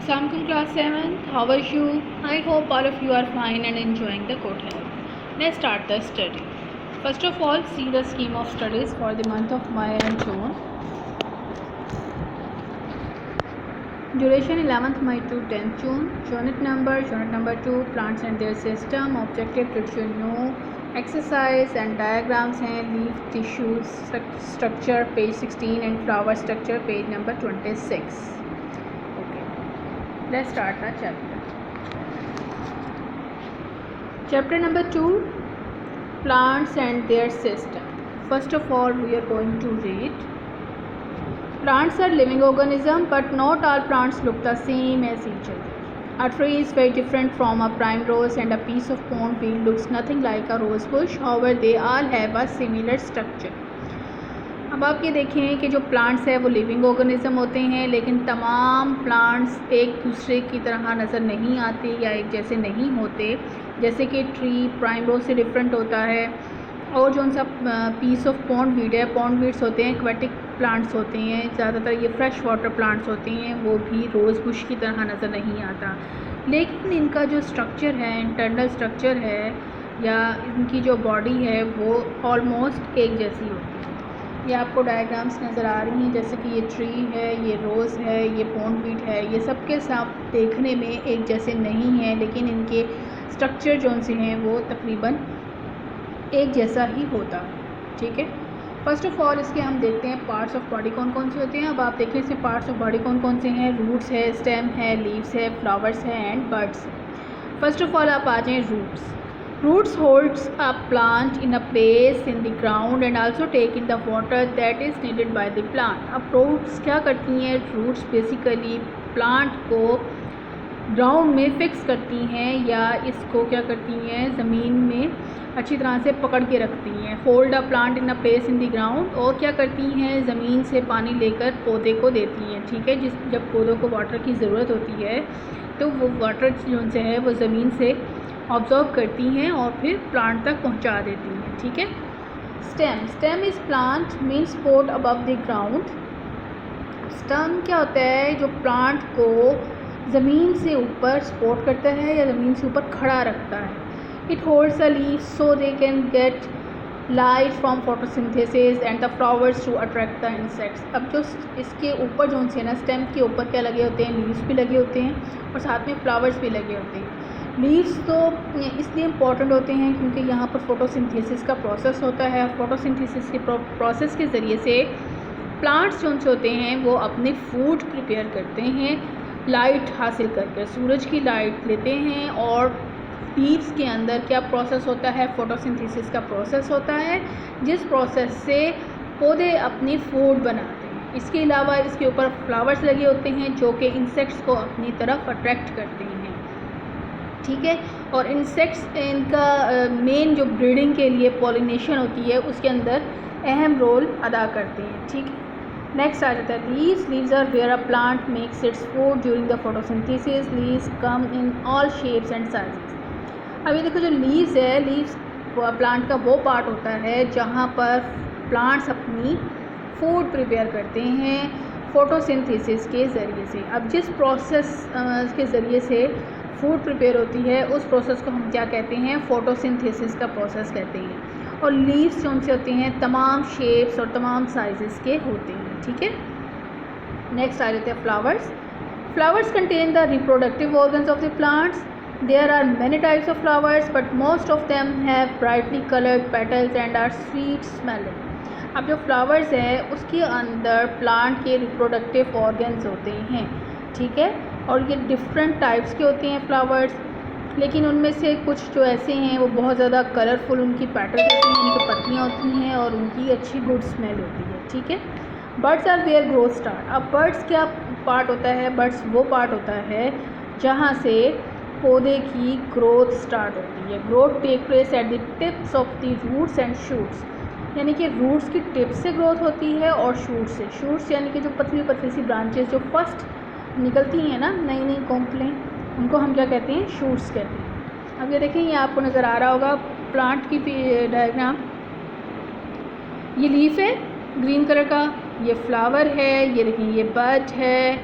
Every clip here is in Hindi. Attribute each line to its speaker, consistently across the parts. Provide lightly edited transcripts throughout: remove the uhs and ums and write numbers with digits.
Speaker 1: Assalamualaikum class 7th. How are you? I hope all of you are fine and enjoying the good health. Let's start the study. First of all, see the scheme of studies for the month of May and June. Duration 11th May to 10th June. Unit number 2, plants and their system. Objective to know. Exercise and diagrams हैं. Leaf tissues structure page 16 and flower structure page number 26. Let's start the chapter. Chapter number 2, plants and their system. First of all, we are going to read. Plants are living organisms, but not all plants look the same as each other. A tree is very different from a primrose, and a piece of cornfield looks nothing like a rose bush. However, they all have a similar structure. अब आप ये देखें कि जो प्लांट्स है वो लिविंग ऑर्गेनिज्म होते हैं, लेकिन तमाम प्लांट्स एक दूसरे की तरह नज़र नहीं आते या एक जैसे नहीं होते. जैसे कि ट्री प्राइमरोज से डिफरेंट होता है, और जो उनसा पीस ऑफ पॉन्डवीड है, पॉन्डवीड्स होते हैं एक्वेटिक प्लांट्स होते हैं, ज़्यादातर ये फ्रेश वाटर प्लांट्स होते हैं, वो भी रोज़ बुश की तरह नज़र नहीं आता. लेकिन इनका जो स्ट्रक्चर है, इंटरनल स्ट्रक्चर है या इनकी जो बॉडी है वो ऑलमोस्ट एक जैसी होती है. ये आपको डायग्राम्स नज़र आ रही हैं, जैसे कि ये ट्री है, ये रोज़ है, ये पॉन्डवीड है, ये सब के साथ देखने में एक जैसे नहीं हैं, लेकिन इनके स्ट्रक्चर जो से हैं वो तकरीबन एक जैसा ही होता है. ठीक है. फर्स्ट ऑफ ऑल इसके हम देखते हैं पार्ट्स ऑफ बॉडी कौन कौन से होते हैं. अब आप देखें इसमें पार्ट्स ऑफ बॉडी कौन कौन से हैं. रूट्स है, स्टेम है, लीव्स है, फ्लावर्स है एंड बर्ड्स है. फर्स्ट ऑफ ऑल आप आ जाएँ roots. Roots holds a plant in a place in the ground and also take in the water that is needed by the plant. अब roots क्या करती हैं. Roots basically plant को ग्राउंड में फिक्स करती हैं या इसको क्या करती हैं, ज़मीन में अच्छी तरह से पकड़ के रखती हैं. Hold a plant in a place in the ground, और क्या करती हैं, ज़मीन से पानी लेकर पौधे को देती हैं. ठीक है. जब पौधों को वाटर की ज़रूरत होती है तो वो वाटर जो से है वो ज़मीन से ऑब्जर्व करती हैं और फिर प्लांट तक पहुंचा देती हैं. ठीक है. Stem is plant mean support above the ground. Stem क्या होता है, जो प्लांट को ज़मीन से ऊपर सपोर्ट करता है या ज़मीन से ऊपर खड़ा रखता है. It holds a leaf so they can get light from photosynthesis and the flowers to attract the insects. अब जो इसके ऊपर जो से ना, स्टेम के ऊपर क्या लगे होते हैं, लीव्स भी लगे होते हैं और साथ में फ्लावर्स भी लगे होते हैं. लीव्स तो इसलिए इम्पॉर्टेंट होते हैं क्योंकि यहाँ पर फोटोसिंथेसिस का प्रोसेस होता है. फोटोसिंथेसिस के प्रोसेस के ज़रिए से प्लांट्स जो होते हैं वो अपने फूड प्रिपेयर करते हैं, लाइट हासिल करके सूरज की लाइट लेते हैं. और लीव्स के अंदर क्या प्रोसेस होता है, फोटोसिंथेसिस का प्रोसेस होता है, जिस प्रोसेस से पौधे अपनी फूड बनाते हैं. इसके अलावा इसके ऊपर फ्लावर्स लगे होते हैं जो कि इंसेक्ट्स को अपनी तरफ अट्रैक्ट करते हैं. ठीक है. और इंसेक्ट्स इनका मेन जो ब्रीडिंग के लिए पॉलिनेशन होती है उसके अंदर अहम रोल अदा करते हैं. ठीक है. नेक्स्ट आ जाता है leaves are where a plant makes its food during the photosynthesis. Leaves come in all shapes and sizes. अब ये देखो जो लीव्स है, लीव्स प्लांट का वो पार्ट होता है जहाँ पर प्लांट्स अपनी फूड प्रिपेयर करते हैं फोटोसिंथेसिस के ज़रिए से. अब जिस प्रोसेस के ज़रिए से फूड प्रिपेयर होती है उस प्रोसेस को हम क्या कहते हैं, फोटोसिंथेसिस का प्रोसेस कहते हैं. और लीव्स जो से होते हैं तमाम शेप्स और तमाम साइजेस के होते हैं. ठीक है. नेक्स्ट आ जाते हैं flowers. Flowers contain the reproductive organs of the plants. There are many types of flowers but most of them have brightly coloured petals and are sweet smelling. अब जो फ्लावर्स है उसके अंदर प्लांट के रिप्रोडक्टिव ऑर्गन्स होते हैं. ठीक है. और ये डिफरेंट टाइप्स के होते हैं फ्लावर्स, लेकिन उनमें से कुछ जो ऐसे हैं वो बहुत ज़्यादा कलरफुल उनकी पैटर्न होती हैं, उनकी पत्तियाँ होती हैं और उनकी अच्छी गुड स्मेल होती है. ठीक है. Buds are where growth start. अब बर्ड्स क्या पार्ट होता है, बर्ड्स वो पार्ट होता है जहाँ से पौधे की ग्रोथ स्टार्ट होती है. Growth take place at the tips of the roots and shoots. यानी कि रूट्स की टिप से ग्रोथ होती है और शूट से. शूट्स यानी कि जो पतली पतली सी ब्रांचेस जो फर्स्ट निकलती हैं ना, नई नई कॉम्प्लेन, उनको हम क्या कहते हैं, शूट्स कहते हैं. अब ये देखें, ये आपको नज़र आ रहा होगा प्लांट की डायग्राम. ये लीफ है ग्रीन कलर का, ये फ्लावर है, ये देखें ये बड है,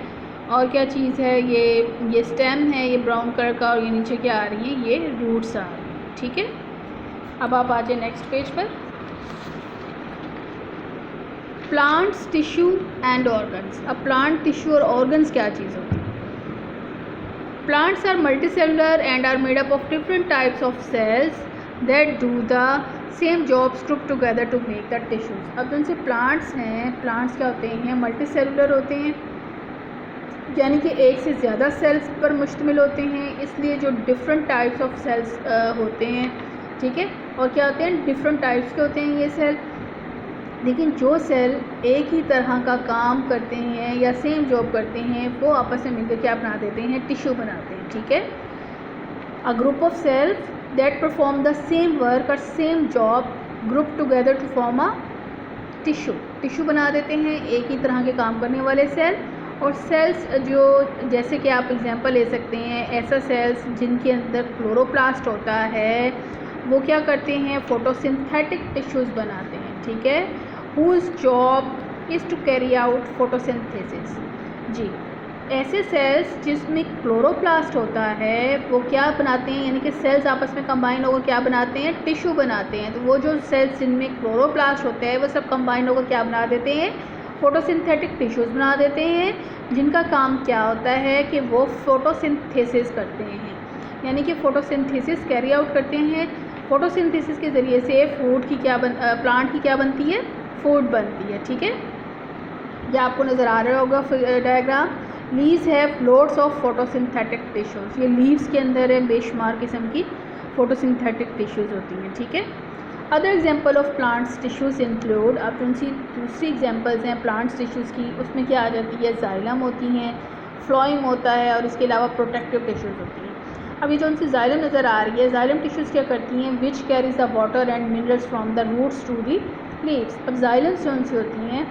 Speaker 1: और क्या चीज़ है, ये स्टेम है, ये ब्राउन कलर का, और ये नीचे क्या आ रही है, ये रूट्स आ रही हैं, ठीक है। अब आप आ जाए नेक्स्ट पेज पर। Plants, tissue and organs. अब प्लांट, टिश्यू और ऑर्गन्स क्या चीज़ होती है? Plants are multicellular and are made up of different types of cells that do the same jobs group together to make the tissues. अब जिनसे प्लांट्स हैं, प्लांट्स क्या होते हैं, मल्टीसेलुलर होते हैं, यानी कि एक से ज़्यादा सेल्स पर मुश्तमिल होते हैं, इसलिए जो डिफरेंट टाइप्स ऑफ सेल्स होते हैं, ठीक है। और क्या होते हैं, डिफरेंट टाइप्स के होते हैं ये सेल, लेकिन जो सेल एक ही तरह का काम करते हैं या सेम जॉब करते हैं, वो आपस में मिलकर क्या बना देते हैं, टिश्यू बनाते हैं, ठीक है। A group of cells that perform the same work और same job group together to form a tissue. Tissue बना देते हैं एक ही तरह के काम करने वाले सेल। और सेल्स जो, जैसे कि आप एग्जांपल ले सकते हैं, ऐसा सेल्स जिनके अंदर क्लोरोप्लास्ट होता है, वो क्या करते हैं, फोटोसिंथेटिक टिश्यूज़ बनाते हैं, ठीक है। Whose job is to carry out photosynthesis. जी, ऐसे सेल्स जिसमें क्लोरोप्लास्ट होता है, वो क्या बनाते हैं, यानी कि सेल्स आपस में कंबाइन होकर क्या बनाते हैं, टिश्यू बनाते हैं। तो वो जो सेल्स जिनमें क्लोरोप्लास्ट होते हैं, वो सब कंबाइन होकर क्या बना देते हैं, फोटोसिंथेटिक टिश्यूज़ बना देते हैं, जिनका काम क्या होता है कि वो फोटोसिंथेसिस करते हैं, यानी कि फोटोसिंथेसिस कैरी आउट करते हैं। फोटोसिंथेसिस के ज़रिए से फूड की प्लांट की क्या बनती है, फूड बनती है, ठीक है। ये आपको नज़र आ रहा होगा diagram. Leaves have loads of photosynthetic tissues. ये लीव्स के अंदर है बेशुमार किस्म की फोटोसिंथेटिक टिश्यूज़ होती हैं, ठीक है। Other example of plants tissues include, अब उनकी दूसरी एग्जाम्पल्स हैं प्लांट्स टिश्यूज़ की, उसमें क्या आ जाती है, जाइलम होती हैं, फ्लोएम होता है, और इसके अलावा प्रोटेक्टिव टिश्यूज़ होती हैं। अब ये जो उनकी जाइलम नज़र आ रही है, जाइलम टिश्यूज़ क्या करती हैं, which carries the water and minerals from the roots to the leaves. अब जाइलम्स जो उनसी होती हैं,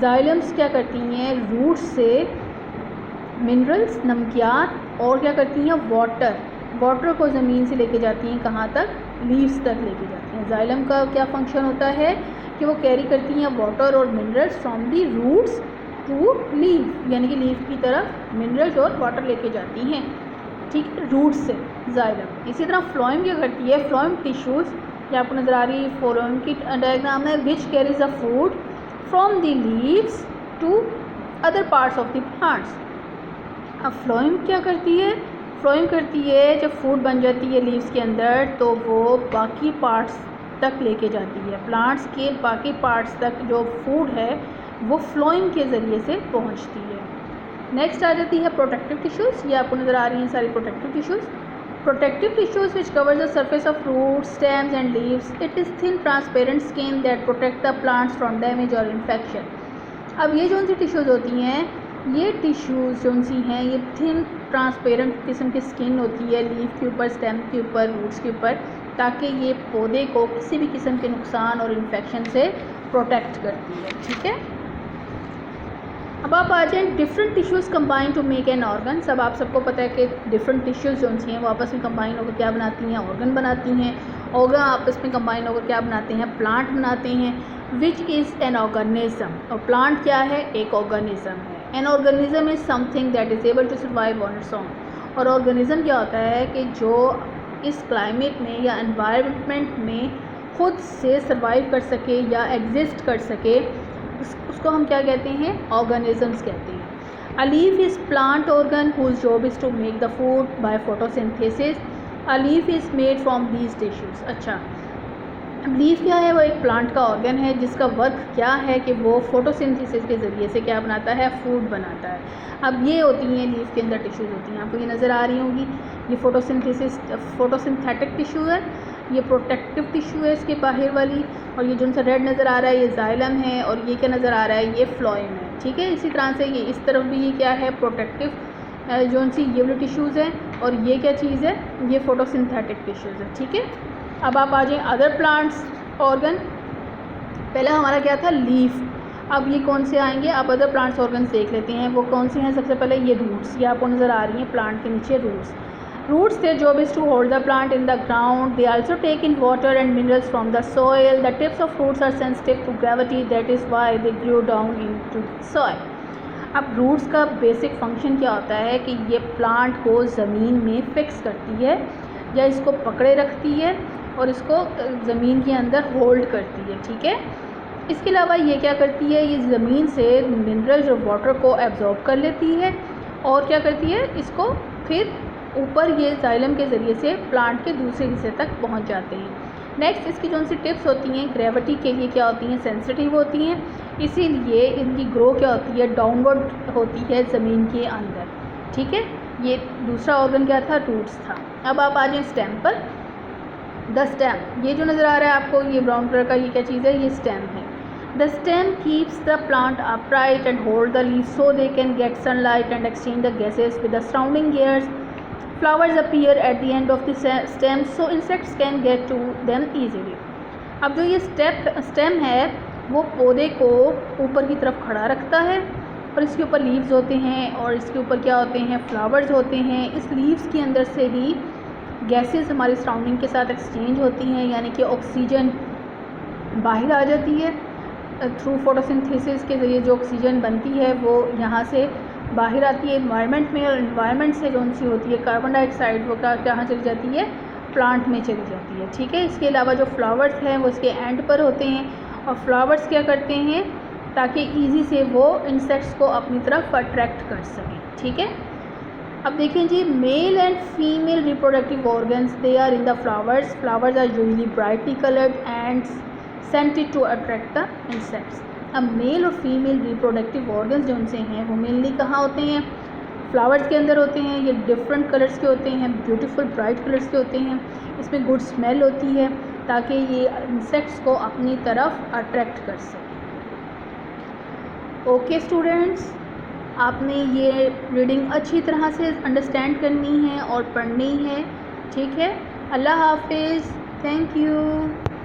Speaker 1: जाइलम्स क्या करती हैं, रूट्स से मिनरल्स, नमकियात, और क्या करती हैं, वाटर को ज़मीन से लेके जाती हैं, कहाँ तक, लीव्स तक लेके जाती हैं। जाइलम का क्या फंक्शन होता है कि वो कैरी करती हैं वाटर और minerals from the roots to leave, यानी कि लीव की तरफ मिनरल्स और वाटर लेके जाती हैं, ठीक है, रूट्स से जाइलम। इसी तरह फ्लोएम क्या करती है, फ्लोएम टिश्यूज़, ये आपको नज़र आ रही है फ्लोएम की डायग्राम है, which carries the food from the leaves to other parts of the plants. अब फ्लोएम क्या करती है, फ्लोएम करती है, जब फूड बन जाती है लीव्स के अंदर, तो वो बाकी पार्ट्स तक लेके जाती है, प्लांट्स के बाकी पार्ट्स तक जो फूड है वो फ्लोएम के ज़रिए से पहुंचती है। नेक्स्ट आ जाती है प्रोटेक्टिव टिश्यूज़। ये आपको नज़र आ रही हैं सारी protective tissues. Protective tissues which covers the surface of roots, stems and leaves. It is thin transparent skin that protect the plants from damage और इन्फेक्शन। अब ये जो सी टिश्यूज़ होती हैं, ये टिश्यूज़ जो सी हैं, ये थिन ट्रांसपेरेंट किस्म की स्किन होती है लीफ के ऊपर, स्टेम के ऊपर, रूट्स के ऊपर, ताकि ये पौधे को किसी भी किस्म के नुकसान और इन्फेक्शन से प्रोटेक्ट करती है, ठीक है। अब आप आ जाए different tissues combine to make an organ. सब आप सबको पता है कि डिफरेंट टिश्यूज़ जो सी हैं वो आपस में कंबाइन होकर क्या बनाती हैं, ऑर्गन बनाती हैं। ऑर्गन आपस में कंबाइन होकर क्या बनाते हैं, प्लांट बनाते हैं। विच इज़ एन ऑर्गेनिज्म, और प्लांट क्या है, एक ऑर्गेनिज्म है। An organism is something that is able to survive on its own. और ऑर्गेनिज्म क्या होता है कि जो इस क्लाइमेट में या एनवायरनमेंट में खुद से सर्वाइव कर सके या एग्जिस्ट कर सके, उसको हम क्या कहते हैं, ऑर्गेनिजम्स कहते हैं। A leaf is plant organ whose job is to make the food by photosynthesis. A leaf is made from these tissues. अच्छा, लीफ क्या है, वो एक प्लांट का ऑर्गन है जिसका वर्क क्या है कि वो फोटोसिंथेसिस के ज़रिए से क्या बनाता है, फूड बनाता है। अब ये होती हैं लीफ के अंदर टिश्यूज़ होती हैं, आपको ये नज़र आ रही होंगी, ये फोटोसिंथेटिक टिश्यू है, ये प्रोटेक्टिव टिश्यू है इसके बाहर वाली, और ये जो सा रेड नज़र आ रहा है ये जाइलम है, और ये क्या नज़र आ रहा है, ये फ्लोएम है, ठीक है। इसी तरह से ये इस तरफ भी ये क्या है, प्रोटेक्टिव जो सी ये वाली टिश्यूज़ हैं, और ये क्या चीज़ है, ये फोटोसिंथेटिक टिश्यूज़ है, ठीक है। अब आप आ जाएँ अदर प्लांट्स ऑर्गन। पहला हमारा क्या था, लीफ। अब ये कौन से आएंगे, अब अदर प्लांट्स ऑर्गन्स देख लेते हैं, वो कौन से हैं। सबसे पहले ये रूट्स, ये आपको नज़र आ रही हैं प्लांट के नीचे roots. Roots, their job is to hold the plant in the ground. They also take in water and minerals from the soil. The tips of roots are sensitive to gravity. That is why they grow down into soil. अब रूट्स का बेसिक फंक्शन क्या होता है कि ये प्लांट को ज़मीन में फिक्स करती है या इसको पकड़े रखती है और इसको ज़मीन के अंदर होल्ड करती है, ठीक है। इसके अलावा ये क्या करती है, ये ज़मीन से मिनरल्स और वाटर को एब्जॉर्ब कर लेती है और क्या करती है, इसको फिर ऊपर ये जाइलम के ज़रिए से प्लांट के दूसरे हिस्से तक पहुंच जाते हैं। नेक्स्ट इसकी जो सी टिप्स होती हैं ग्रेविटी के लिए क्या होती हैं, सेंसिटिव होती हैं, इसीलिए इनकी ग्रो क्या होती है, डाउनवर्ड होती है ज़मीन के अंदर, ठीक है। ये दूसरा ऑर्गन क्या था, रूट्स था। अब आप आ जाएँ स्टेम पर। द स्टेम, ये जो नज़र आ रहा है आपको, ये ब्राउन कलर का, ये क्या चीज़ है, ये स्टेम है। The stem keeps the plant upright and hold the leaves so they can get sunlight and exchange the gases with the surrounding airs. Flowers appear at the end of the stem so insects can get to them easily. अब जो ये स्टेम है वो पौधे को ऊपर की तरफ खड़ा रखता है और इसके ऊपर लीव्स होते हैं और इसके ऊपर क्या होते हैं, फ्लावर्स होते हैं। इस लीव्स के अंदर से ही गैसेस हमारी सराउंडिंग के साथ एक्सचेंज होती हैं, यानी कि ऑक्सीजन बाहर आ जाती है थ्रू फोटोसिंथेसिस के ज़रिए। जो ऑक्सीजन बनती है वो यहाँ से बाहर आती है इन्वायरमेंट में, और इन्वायरमेंट से जो सी होती है कार्बन डाइऑक्साइड वो कहाँ चली जाती है, प्लांट में चली जाती है, ठीक है। इसके अलावा जो फ्लावर्स हैं वो इसके एंड पर होते हैं और फ्लावर्स क्या करते हैं ताकि इजी से वो इंसेक्ट्स को अपनी तरफ अट्रैक्ट कर सकें, ठीक है। अब देखें जी, male and female reproductive organs they are in the flowers. Flowers are usually brightly coloured and scented to attract the insects. अब मेल और फीमेल रिप्रोडक्टिव ऑर्गन्स जो उनसे हैं वो मेनली कहाँ होते हैं, फ्लावर्स के अंदर होते हैं। ये डिफरेंट कलर्स के होते हैं, ब्यूटीफुल ब्राइट कलर्स के होते हैं। इसमें गुड स्मेल होती है ताकि ये इंसेक्ट्स को अपनी तरफ अट्रैक्ट कर सकें। ओके स्टूडेंट्स, आपने ये रीडिंग अच्छी तरह से अंडरस्टैंड करनी है और पढ़नी है, ठीक है। अल्लाह हाफिज़, थैंक यू।